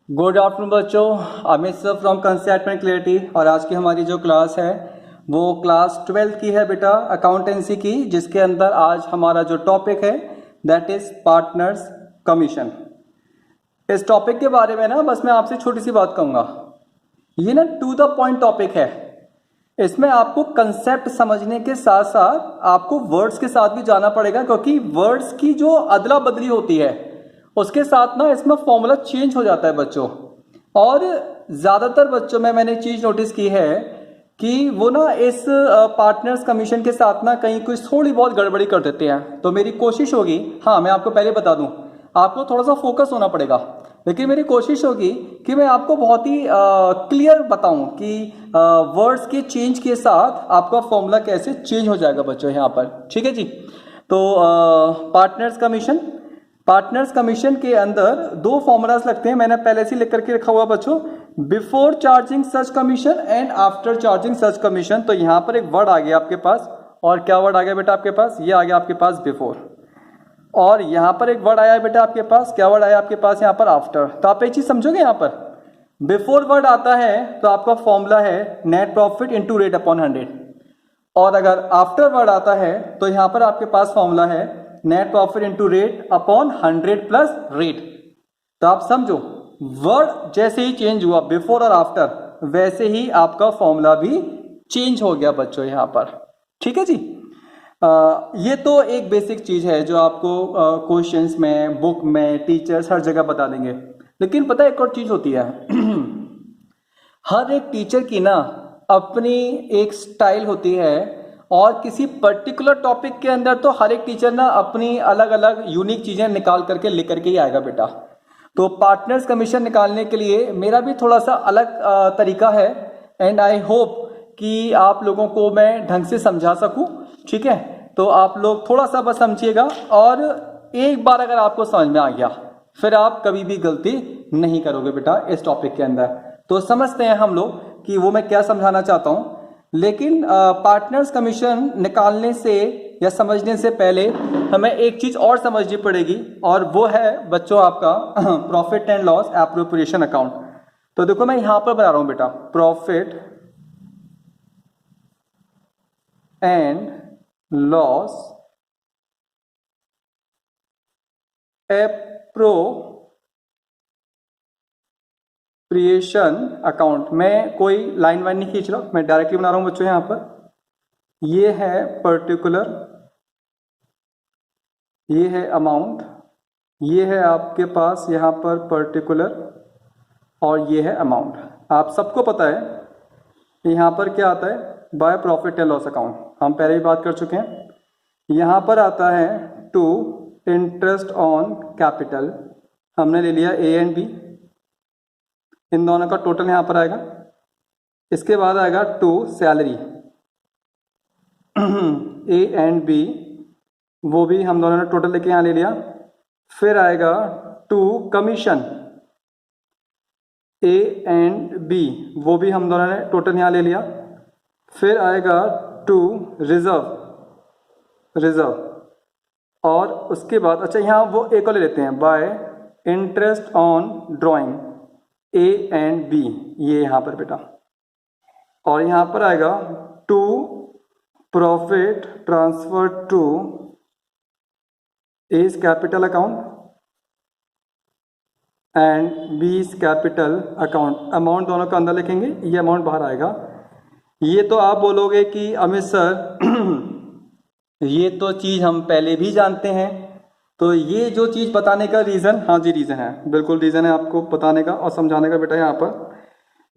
Good afternoon बच्चों, Amit sir from concept and clarity. और आज की हमारी जो क्लास है वो क्लास 12th की है बेटा, अकाउंटेंसी की, जिसके अंदर आज हमारा जो टॉपिक है दैट इज पार्टनर्स कमीशन। इस टॉपिक के बारे में ना बस मैं आपसे छोटी सी बात कहूँगा। ये ना टू द पॉइंट टॉपिक है। इसमें आपको कंसेप्ट समझने के साथ साथ आपको वर्ड्स के साथ भी जाना पड़ेगा, क्योंकि वर्ड्स की जो अदला बदली होती है उसके साथ ना इसमें फॉर्मूला चेंज हो जाता है बच्चों। और ज़्यादातर बच्चों में मैंने चीज़ नोटिस की है कि वो ना इस पार्टनर्स कमीशन के साथ ना कहीं कुछ थोड़ी बहुत गड़बड़ी कर देते हैं। तो मेरी कोशिश होगी, हाँ मैं आपको पहले बता दूं, आपको थोड़ा सा फोकस होना पड़ेगा, लेकिन मेरी कोशिश होगी कि मैं आपको बहुत ही क्लियर बताऊं कि वर्ड्स के चेंज के साथ आपका फॉर्मूला कैसे चेंज हो जाएगा बच्चों यहाँ पर। ठीक है जी। तो पार्टनर्स कमीशन के अंदर दो फॉर्मूलाज लगते हैं, मैंने पहले से लिख करके रखा हुआ बच्चों, before charging such commission and after charging such commission. तो यहाँ पर एक वर्ड आ गया आपके पास, और क्या वर्ड आ गया बेटा आपके पास? ये आ गया आपके पास बिफोर। और यहाँ पर एक वर्ड आया बेटा आपके पास, क्या वर्ड आया आपके पास यहाँ पर? आफ्टर। तो आप एक चीज समझोगे, यहाँ पर बिफोर वर्ड आता है तो आपका फॉर्मूला है net profit into rate upon 100, और अगर आफ्टर वर्ड आता है तो यहाँ पर आपके पास फॉर्मूला है net profit into rate upon 100 plus rate. तो आप समझो, वर्ड जैसे ही चेंज हुआ बिफोर और आफ्टर, वैसे ही आपका फॉर्मूला भी चेंज हो गया बच्चों यहाँ पर। ठीक है जी। ये तो एक बेसिक चीज है जो आपको क्वेश्चंस में, बुक में, टीचर्स हर जगह बता देंगे। लेकिन पता है एक और चीज होती है हर एक टीचर की ना अपनी एक स्टाइल होती है, और किसी पर्टिकुलर टॉपिक के अंदर तो हर एक टीचर ना अपनी अलग अलग यूनिक चीजें निकाल करके लेकर करके ही आएगा बेटा। तो पार्टनर्स कमीशन निकालने के लिए मेरा भी थोड़ा सा अलग तरीका है, एंड आई होप कि आप लोगों को मैं ढंग से समझा सकूं। ठीक है, तो आप लोग थोड़ा सा बस समझिएगा, और एक बार अगर आपको समझ में आ गया फिर आप कभी भी गलती नहीं करोगे बेटा इस टॉपिक के अंदर। तो समझते हैं हम लोग कि वो मैं क्या समझाना चाहता हूं। लेकिन पार्टनर्स कमीशन निकालने से या समझने से पहले हमें एक चीज और समझनी पड़ेगी, और वो है बच्चों आपका profit and loss appropriation account. तो देखो मैं यहां पर बना रहा हूं बेटा, profit and loss appropriation account. मैं कोई लाइन वाइन नहीं खींच रहा, मैं डायरेक्टली बना रहा हूं बच्चों। यहां पर ये है पर्टिकुलर, ये है अमाउंट, ये है आपके पास यहां पर पर्टिकुलर, और ये है अमाउंट। आप सबको पता है यहां पर क्या आता है? By profit and loss account, हम पहले ही बात कर चुके हैं। यहां पर आता है टू इंटरेस्ट ऑन कैपिटल, हमने ले लिया ए एंड बी, इन दोनों का टोटल यहां पर आएगा। इसके बाद आएगा to salary A and B, वो भी हम दोनों ने टोटल लेके यहां ले लिया। फिर आएगा to commission A and B, वो भी हम दोनों ने टोटल यहां ले लिया। फिर आएगा टू रिजर्व, और उसके बाद अच्छा यहाँ वो एक और ले लेते हैं, by interest on drawing A and B, ये यहाँ पर बेटा। और यहाँ पर आएगा to profit transfer to A's capital account and B's capital account. Amount दोनों का अंदर लिखेंगे, ये अमाउंट बाहर आएगा। ये तो आप बोलोगे कि अमित सर ये तो चीज हम पहले भी जानते हैं, तो ये जो चीज बताने का रीजन, हाँ जी रीजन है, बिल्कुल रीजन है आपको बताने का और समझाने का बेटा। यहाँ पर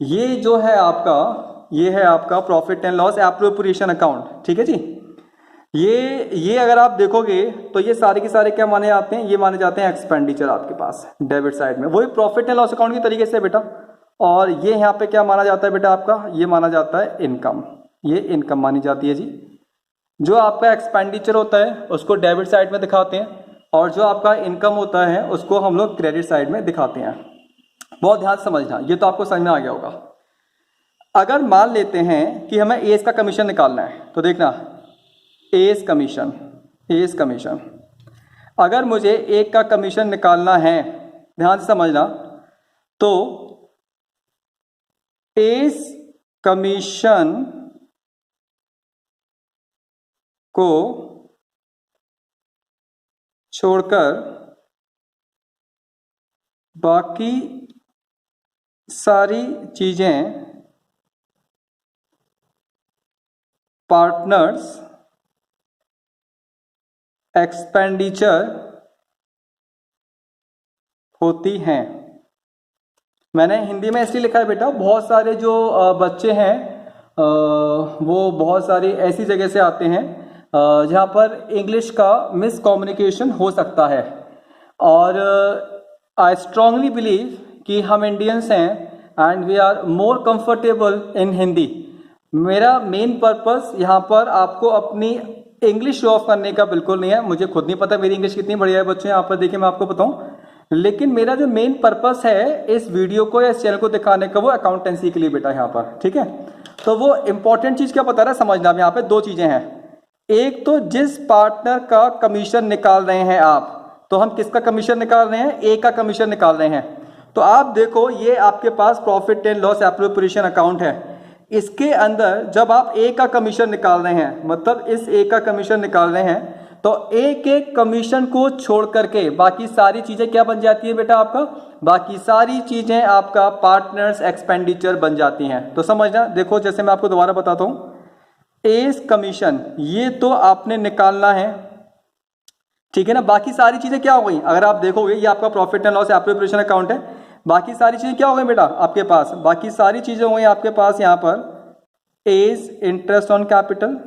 ये जो है आपका, ये है आपका profit and loss appropriation account. ठीक है जी। ये अगर आप देखोगे तो ये सारे के सारे क्या माने जाते हैं? ये माने जाते हैं एक्सपेंडिचर आपके पास डेबिट साइड में, वही प्रॉफिट एंड लॉस अकाउंट की तरीके से बेटा। और ये यहाँ पे क्या माना जाता है बेटा आपका? ये माना जाता है इनकम, ये इनकम मानी जाती है जी। जो आपका एक्सपेंडिचर होता है उसको डेबिट साइड में दिखाते हैं, और जो आपका इनकम होता है उसको हम लोग क्रेडिट साइड में दिखाते हैं। बहुत ध्यान से समझना, ये तो आपको समझ में आ गया होगा। अगर मान लेते हैं कि हमें एज का कमीशन निकालना है, तो देखना एज कमीशन, अगर मुझे एक का कमीशन निकालना है, ध्यान से समझना, तो इस कमीशन को छोड़कर बाकी सारी चीजें पार्टनर्स एक्सपेंडिचर होती हैं। मैंने हिंदी में इसलिए लिखा है बेटा, बहुत सारे जो बच्चे हैं वो बहुत सारी ऐसी जगह से आते हैं जहाँ पर इंग्लिश का मिसकम्युनिकेशन हो सकता है। और आई स्ट्रांगली बिलीव कि हम इंडियंस हैं and we are more comfortable in Hindi. मेरा मेन पर्पस यहाँ पर आपको अपनी इंग्लिश शो ऑफ करने का बिल्कुल नहीं है। मुझे खुद नहीं पता मेरी इंग्लिश कितनी बढ़िया है बच्चों, यहाँ पर देखिए मैं आपको बताऊँ। लेकिन मेरा जो मेन पर्पस है इस वीडियो को या इस चैनल को दिखाने का वो अकाउंटेंसी के लिए बेटा यहाँ पर, ठीक है। तो वो इंपॉर्टेंट चीज़ क्या बता रहा है समझना। यहाँ पे दो चीज़ें हैं। एक तो जिस पार्टनर का कमीशन निकाल रहे हैं आप, तो हम किसका कमीशन निकाल रहे हैं? ए का कमीशन निकाल रहे हैं। तो आप देखो ये आपके पास profit and loss appropriation account है। इसके अंदर जब आप ए का कमीशन निकाल रहे हैं, मतलब इस ए का कमीशन निकाल रहे हैं, तो ए के कमीशन को छोड़ करके बाकी सारी चीजें क्या बन जाती है बेटा आपका? बाकी सारी चीजें आपका पार्टनर्स एक्सपेंडिचर बन जाती हैं। तो समझना, देखो जैसे मैं आपको दोबारा बताता हूं, एस कमीशन ये तो आपने निकालना है, ठीक है ना। बाकी सारी चीजें क्या हो गई? अगर आप देखोगे ये आपका profit and loss appropriation account है। बाकी सारी चीजें क्या हो गई बेटा आपके पास? बाकी सारी चीजें हो गई आपके पास यहाँ पर A is interest on capital,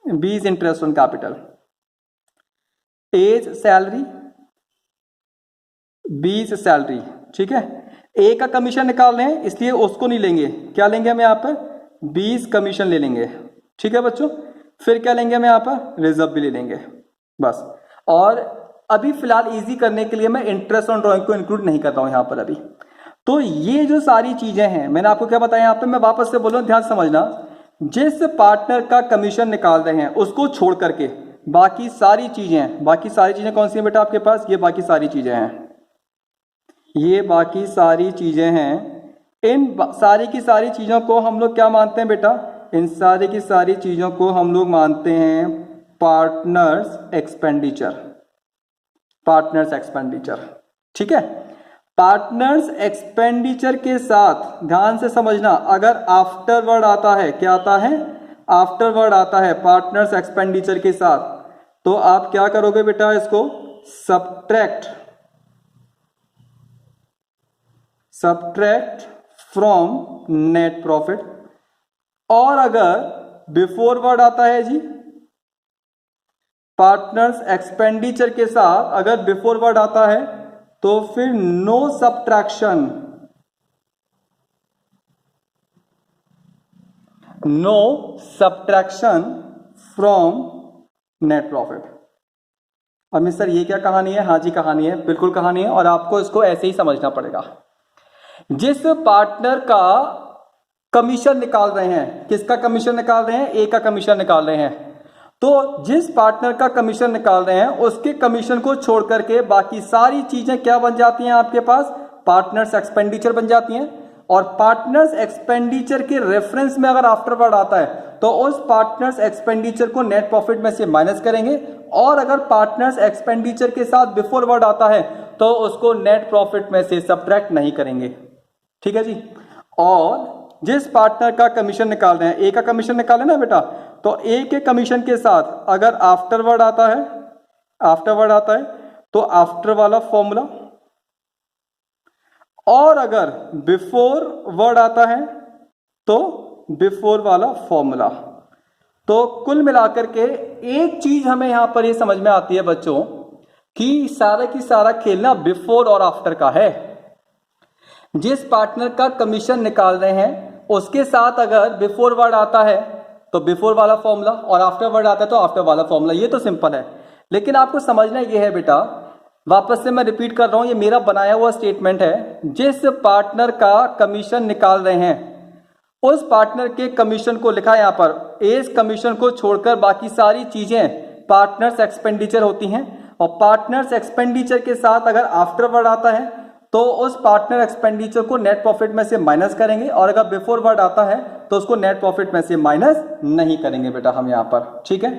B is interest on capital, A is salary, B is salary, ठीक है। ए का कमीशन निकाल रहे हैं इसलिए उसको नहीं लेंगे, क्या लेंगे हम यहाँ पर? 20 कमीशन ले लेंगे, ठीक है बच्चों। फिर क्या लेंगे हम यहाँ पर? रिजर्व भी ले लेंगे बस। और अभी फिलहाल इजी करने के लिए मैं इंटरेस्ट ऑन ड्रॉइंग को इंक्लूड नहीं करता हूं यहाँ पर अभी। तो ये जो सारी चीजें हैं मैंने आपको क्या बताया यहाँ पे, मैं वापस से बोल रहा हूं, ध्यान समझना। जिस पार्टनर का कमीशन निकाल रहे हैं उसको छोड़ करके बाकी सारी चीजें कौन सी हैं बेटा आपके पास? ये बाकी सारी चीजें हैं, ये बाकी सारी चीजें हैं। इन सारी की सारी चीजों को हम लोग क्या मानते हैं बेटा? इन सारी की सारी चीजों को हम लोग मानते हैं पार्टनर्स एक्सपेंडिचर, ठीक है। पार्टनर्स एक्सपेंडिचर के साथ ध्यान से समझना, अगर आफ्टर वर्ड आता है, क्या आता है? आफ्टर वर्ड आता है पार्टनर्स एक्सपेंडिचर के साथ, तो आप क्या करोगे बेटा? इसको सब्ट्रैक्ट फ्रॉम नेट प्रॉफिट। और अगर बिफोर वर्ड आता है जी पार्टनर्स एक्सपेंडिचर के साथ, अगर बिफोर वर्ड आता है तो फिर no subtraction from net profit. और मिस्टर ये क्या कहानी है? हाँ जी कहानी है, बिल्कुल कहानी है, और आपको इसको ऐसे ही समझना पड़ेगा। जिस पार्टनर का कमीशन निकाल रहे हैं, किसका कमीशन निकाल रहे हैं? ए का कमीशन निकाल रहे हैं। तो जिस पार्टनर का कमीशन निकाल रहे हैं उसके कमीशन को छोड़ करके बाकी सारी चीजें क्या बन जाती हैं आपके पास? पार्टनर्स एक्सपेंडिचर बन जाती हैं। और पार्टनर्स एक्सपेंडिचर के रेफरेंस में अगर आफ्टरवर्ड आता है तो उस पार्टनर्स एक्सपेंडिचर को नेट प्रॉफिट में से माइनस करेंगे, और अगर पार्टनर्स एक्सपेंडिचर के साथ बिफोर वर्ड आता है तो उसको नेट प्रॉफिट में से सब्ट्रैक्ट नहीं करेंगे, ठीक है जी। और जिस पार्टनर का कमीशन निकाल रहे हैं, ए का कमीशन निकाले ना बेटा, तो ए के कमीशन के साथ अगर आफ्टरवर्ड आता है तो आफ्टर वाला फॉर्मूला, और अगर बिफोर वर्ड आता है तो बिफोर वाला फॉर्मूला। तो कुल मिलाकर के एक चीज हमें यहां पर ये समझ में आती है बच्चों कि सारा की सारा खेलना बिफोर और आफ्टर का है। जिस पार्टनर का कमीशन निकाल रहे हैं उसके साथ अगर बिफोर वर्ड आता है तो बिफोर वाला फॉर्मूला, और आफ्टर वर्ड आता है तो आफ्टर वाला फॉर्मूला। ये तो सिंपल है, लेकिन आपको समझना ये है बेटा, वापस से मैं रिपीट कर रहा हूं, ये मेरा बनाया हुआ स्टेटमेंट है। जिस पार्टनर का कमीशन निकाल रहे हैं उस पार्टनर के कमीशन को लिखा है यहां पर, एस कमीशन को छोड़कर बाकी सारी चीजें पार्टनर्स एक्सपेंडिचर होती हैं। और पार्टनर्स एक्सपेंडिचर के साथ अगर आफ्टर वर्ड आता है तो उस पार्टनर एक्सपेंडिचर को नेट प्रॉफिट में से माइनस करेंगे, और अगर बिफोर वर्ड आता है तो उसको नेट प्रॉफिट में से माइनस नहीं करेंगे बेटा हम यहाँ पर, ठीक है।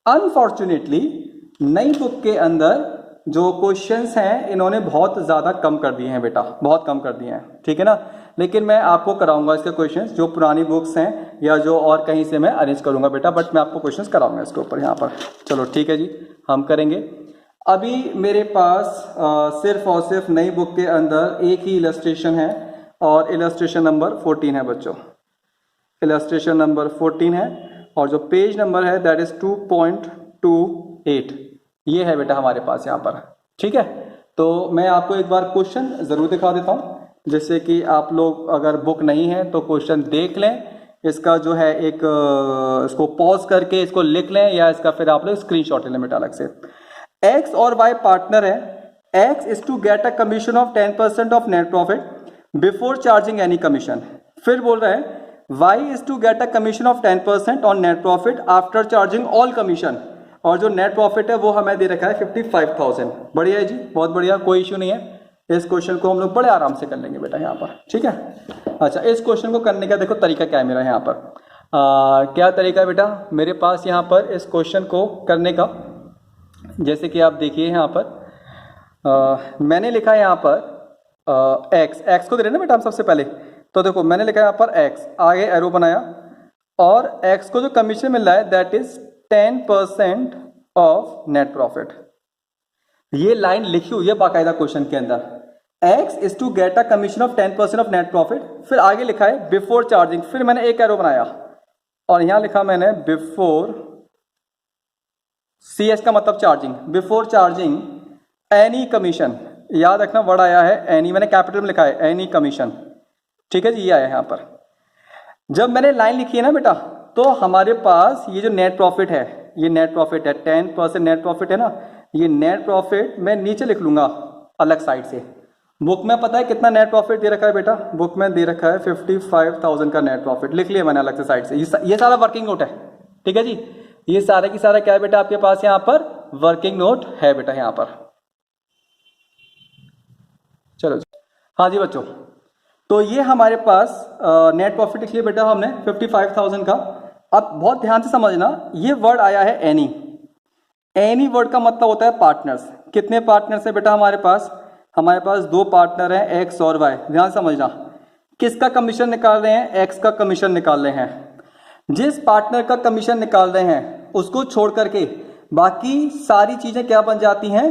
अनफॉर्चुनेटली नई बुक के अंदर जो क्वेश्चंस हैं इन्होंने बहुत ज़्यादा कम कर दिए हैं बेटा, बहुत कम कर दिए हैं, ठीक है ना। लेकिन मैं आपको कराऊंगा इसके क्वेश्चंस, जो पुरानी बुक्स हैं या जो और कहीं से मैं अरेंज करूंगा बेटा, बट मैं आपको क्वेश्चंस कराऊंगा इसके ऊपर यहाँ पर। चलो ठीक है जी, हम करेंगे। अभी मेरे पास सिर्फ और सिर्फ नई बुक के अंदर एक ही इलस्ट्रेशन है, और इलस्ट्रेशन नंबर 14 है बच्चों, इलस्ट्रेशन नंबर 14 है, और जो पेज नंबर है दैट इज 2.28, ये है बेटा हमारे पास यहाँ पर, ठीक है। तो मैं आपको एक बार क्वेश्चन ज़रूर दिखा देता हूँ, जैसे कि आप लोग अगर बुक नहीं है तो क्वेश्चन देख लें, इसका जो है एक इसको पॉज करके इसको लिख लें, या इसका फिर आप लोग स्क्रीनशॉट ले लें बेटा अलग से। एक्स और वाई पार्टनर है, X is to get a commission of 10% of net profit before charging any commission. फिर बोल रहे हैं Y is to get a commission of 10% on net profit after charging all commission, और जो net profit है वो हमें दे रखा है 55,000। बढ़िया है जी, बहुत बढ़िया, कोई इश्यू नहीं है। इस क्वेश्चन को हम लोग बड़े आराम से कर लेंगे बेटा यहाँ पर, ठीक है। अच्छा, इस क्वेश्चन को करने का देखो तरीका क्या है मेरा यहाँ पर, क्या तरीका है बेटा मेरे पास यहाँ पर इस क्वेश्चन को करने का। जैसे कि आप देखिए यहाँ पर मैंने लिखा है यहाँ पर एक्स को दे रहे ना बेटा हम सबसे पहले, तो देखो मैंने लिखा है यहाँ पर एक्स, आगे एरो बनाया, और एक्स को जो कमीशन मिल रहा है that is 10% of net profit. ये लाइन लिखी हुई है बाकायदा क्वेश्चन के अंदर, X is to get a commission of 10% of net profit, फिर आगे लिखा है बिफोर चार्जिंग, फिर मैंने एक एरो बनाया और यहां लिखा मैंने बिफोर, सी एस का मतलब charging, before charging any commission, याद रखना वर्ड आया है एनी, मैंने कैपिटल में लिखा है एनी कमीशन, ठीक है जी, ये आया है यहां पर। जब मैंने लाइन लिखी है ना बेटा, तो हमारे पास ये जो नेट प्रॉफिट है, ये नेट प्रॉफिट है 10% नेट प्रॉफिट है ना, ये नेट प्रॉफिट मैं नीचे लिख लूंगा अलग साइड से। बुक में पता है कितना नेट प्रॉफिट दे रखा है बेटा, बुक में दे रखा है 55,000 का नेट प्रॉफिट, लिख लिया मैंने अलग से साइड से। ये सारा वर्किंग नोट है, ठीक है जी, ये सारे की सारा क्या है बेटा आपके पास यहाँ पर वर्किंग नोट है बेटा यहाँ पर। चलो जी, हाँ जी बच्चों, तो ये हमारे पास नेट प्रॉफिट लिख लिया बेटा हमने 55,000 का। अब बहुत ध्यान से समझना, ये वर्ड आया है एनी, एनी वर्ड का मतलब होता है पार्टनर्स। कितने पार्टनर्स है बेटा हमारे पास, हमारे पास दो पार्टनर हैं एक्स और वाई। ध्यान समझना, किसका कमीशन निकाल रहे हैं, एक्स का कमीशन निकाल रहे हैं। जिस पार्टनर का कमीशन निकाल रहे हैं उसको छोड़ करके बाकी सारी चीजें क्या बन जाती हैं,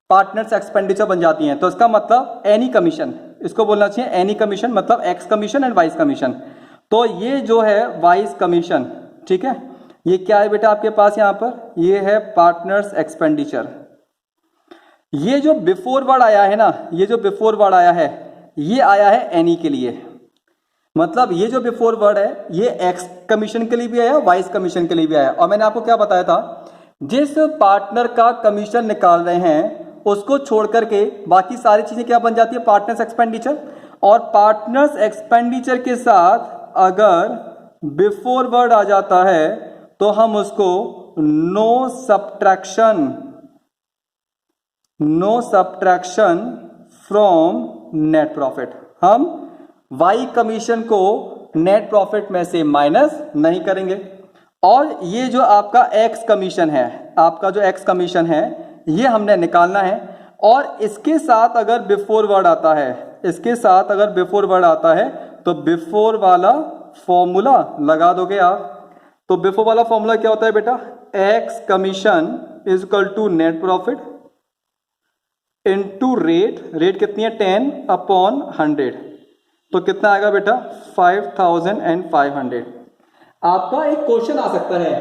पार्टनर्स एक्सपेंडिचर बन जाती हैं। तो इसका मतलब एनी कमीशन, इसको बोलना चाहिए एनी कमीशन, मतलब x commission and vice commission. तो ये जो है वाइस कमीशन, ठीक है, ये क्या है बेटा आपके पास यहाँ पर, ये है पार्टनर्स एक्सपेंडिचर। ये जो बिफोर वर्ड आया है ना, ये जो बिफोर वर्ड आया है ये आया है एनी के लिए, मतलब ये जो बिफोर वर्ड है ये एक्स कमीशन के लिए भी आया, वाइस कमीशन के लिए भी आया। और मैंने आपको क्या बताया था, जिस पार्टनर का कमीशन निकाल रहे हैं उसको छोड़ करके बाकी सारी चीजें क्या बन जाती है, पार्टनर्स एक्सपेंडिचर। और पार्टनर्स एक्सपेंडिचर के साथ अगर बिफोर वर्ड आ जाता है तो हम उसको no subtraction from net profit, हम वाई कमीशन को नेट प्रॉफिट में से माइनस नहीं करेंगे। और ये जो आपका एक्स कमीशन है, आपका जो एक्स कमीशन है ये हमने निकालना है। और इसके साथ अगर बिफोर वर्ड आता है, इसके साथ अगर बिफोर वर्ड आता है तो बिफोर वाला फॉर्मूला लगा दोगे आप। तो बिफोर वाला फॉर्मूला क्या होता है बेटा, X commission is equal to net profit into rate, rate कितनी है 10/100, तो कितना आएगा बेटा 5,500। आपका एक क्वेश्चन आ सकता है,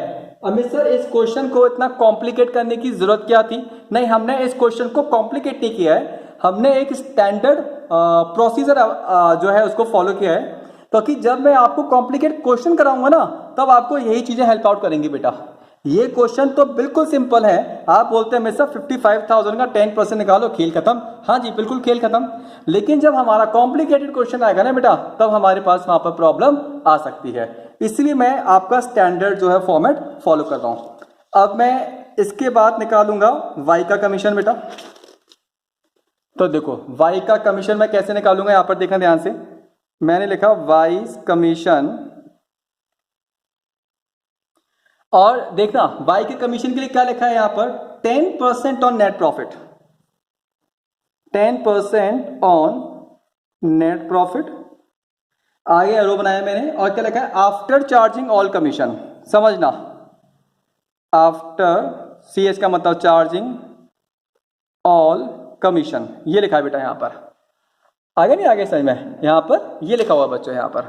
अमित सर इस क्वेश्चन को इतना कॉम्प्लिकेट करने की जरूरत क्या थी। नहीं, हमने इस क्वेश्चन को कॉम्प्लिकेट नहीं किया है, हमने एक स्टैंडर्ड प्रोसीजर जो है उसको फॉलो किया है, क्योंकि जब मैं आपको कॉम्प्लिकेट क्वेश्चन कराऊंगा ना तब आपको यही चीजें हेल्प आउट करेंगी बेटा। ये क्वेश्चन तो बिल्कुल सिंपल है, आप बोलते हैं मिस्टर 55,000 का 10% निकालो, खेल खत्म। हाँ जी बिल्कुल खेल खत्म। लेकिन जब हमारा कॉम्प्लिकेटेड क्वेश्चन आएगा ना बेटा, तब हमारे पास वहां पर प्रॉब्लम आ सकती है। इसलिए मैं आपका स्टैंडर्ड जो है फॉर्मेट फॉलो कर रहा हूं। अब मैं इसके बाद निकालूंगा वाई का कमीशन बेटा, तो देखो वाई का कमीशन मैं कैसे निकालूंगा, यहां पर देखना ध्यान से, मैंने लिखा वाइज कमीशन, और देखना वाई के कमीशन के लिए क्या लिखा है यहां पर, 10% on net profit, 10% on net profit. आगे एरो बनाया मैंने, और क्या लिखा है, आफ्टर चार्जिंग ऑल कमीशन, समझना आफ्टर, सी एच का मतलब चार्जिंग ऑल कमीशन, ये लिखा है बेटा यहां पर। आगे नहीं आगे समझ में, यहां पर ये लिखा हुआ बच्चों यहां पर।